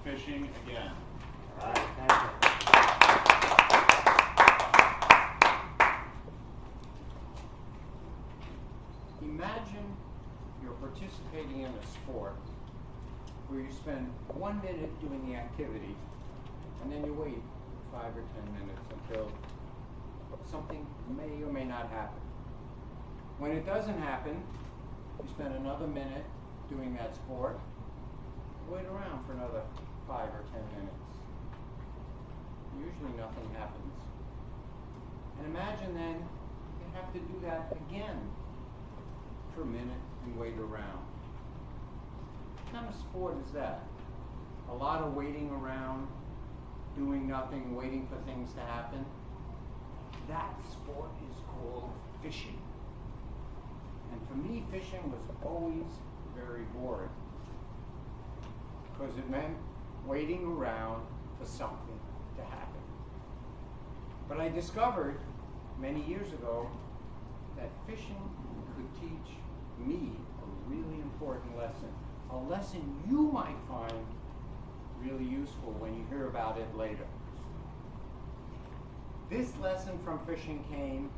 fishing again. All right, thank you. Imagine you're participating in a sport where you spend 1 minute doing the activity and then you wait 5 or 10 minutes until something may or may not happen. When it doesn't happen, you spend another minute doing that sport, wait around for another 5 or 10 minutes. Usually nothing happens. And imagine then you have to do that again for a minute and wait around. What kind of sport is that? A lot of waiting around, doing nothing, waiting for things to happen. That sport is called fishing. And for me, fishing was always very boring because it meant waiting around for something to happen. But I discovered many years ago that fishing could teach me a really important lesson, a lesson you might find really useful when you hear about it later. This lesson from fishing came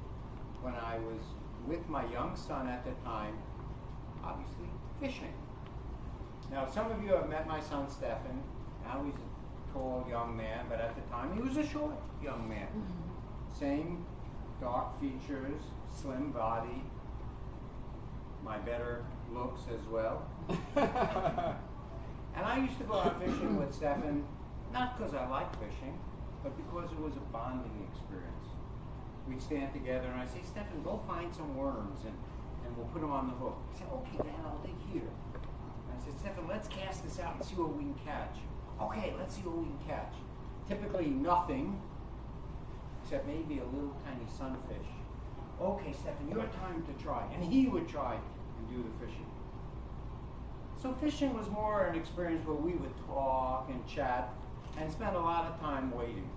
when I was with my young son at the time, obviously fishing. Now some of you have met my son Stefan. Now he's a tall young man, but at the time he was a short young man. Same dark features, slim body, my better looks as well. And I used to go out fishing with Stefan, not because I liked fishing, but because it was a bonding experience. We'd stand together and I'd say, Stefan, go find some worms and we'll put them on the hook. He said, okay, Dad, I'll dig here. And I said, Stefan, let's cast this out and see what we can catch. Okay, let's see what we can catch. Typically nothing, except maybe a little tiny sunfish. Okay, Stefan, your time to try. And he would try and do the fishing. So fishing was more an experience where we would talk and chat and spend a lot of time waiting.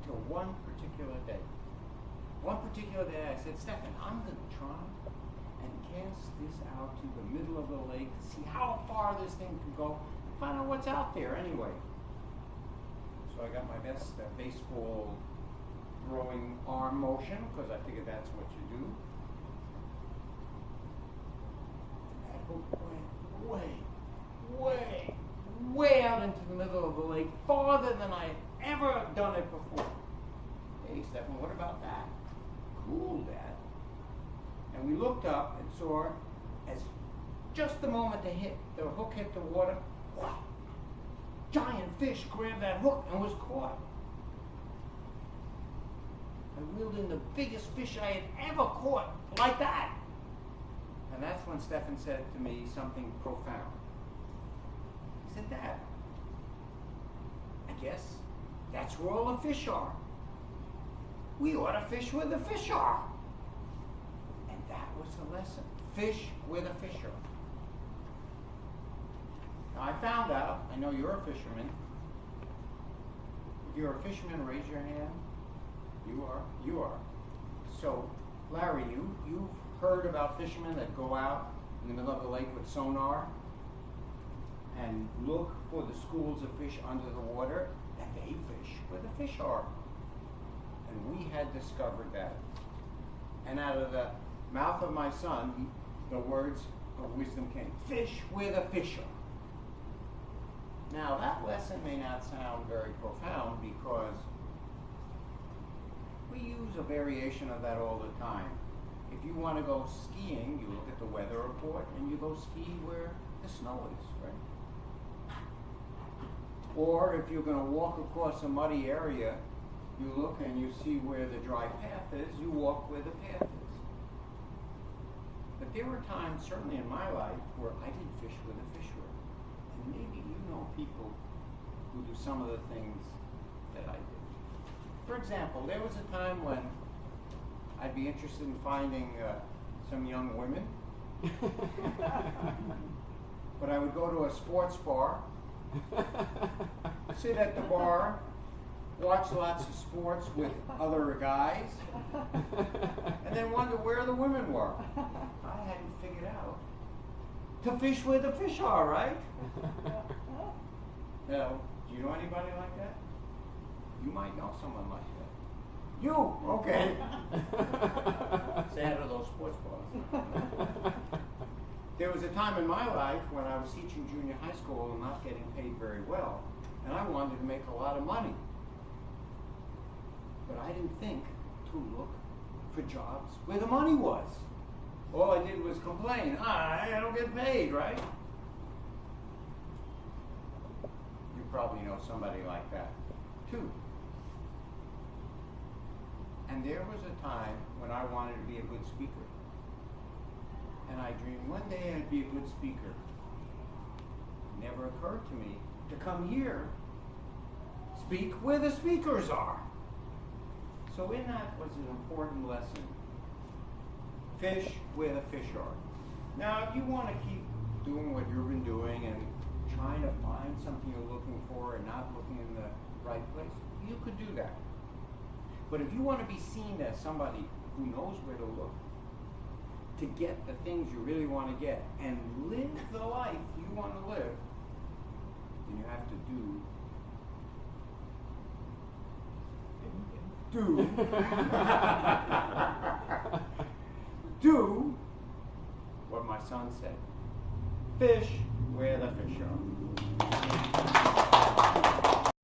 Until one particular day. One particular day I said, Stefan, I'm going to try and cast this out to the middle of the lake to see how far this thing can go and find out what's out there anyway. So I got my best baseball throwing arm motion because I figured that's what you do. And that hook went way out into the middle of the lake, farther than I had ever done it before. Hey, Stefan, what about that? Cool, Dad. And we looked up and saw as just the moment the hook hit the water, wow, giant fish grabbed that hook and was caught. I reeled in the biggest fish I had ever caught, like that. And that's when Stefan said to me something profound. He said, Dad, I guess that's where all the fish are. We ought to fish where the fish are. And that was the lesson. Fish where the fish are. Now I found out, I know you're a fisherman. If you're a fisherman, raise your hand. You are. You are. So, Larry, you've heard about fishermen that go out in the middle of the lake with sonar and look for the schools of fish under the water, and they fish where the fish are. And we had discovered that. And out of the mouth of my son, the words of wisdom came. Fish where the fish are. Now, that lesson may not sound very profound because we use a variation of that all the time. If you want to go skiing, you look at the weather report and you go ski where the snow is, right? Or if you're going to walk across a muddy area, you look and you see where the dry path is, you walk where the path is. But there were times, certainly in my life, where I didn't fish where the fish were. And maybe you know people who do some of the things that I did. For example, there was a time when I'd be interested in finding some young women. But I would go to a sports bar, sit at the bar, watch lots of sports with other guys, and then wonder where the women were. I hadn't figured out to fish where the fish are, right? Now, do you know anybody like that? You might know someone like that. You, okay. Stay out of those sports bars. There was a time in my life when I was teaching junior high school and not getting paid very well, and I wanted to make a lot of money. But I didn't think to look for jobs where the money was. All I did was complain, I don't get paid, right? You probably know somebody like that, too. And there was a time when I wanted to be a good speaker. And I dreamed one day I'd be a good speaker. It never occurred to me to come here, speak where the speakers are. So in that was an important lesson. Fish where the fish are. Now, if you want to keep doing what you've been doing and trying to find something you're looking for and not looking in the right place, you could do that. But if you want to be seen as somebody who knows where to look, to get the things you really want to get, and live the life you want to live, then you have to do what my son said. Fish where the fish are.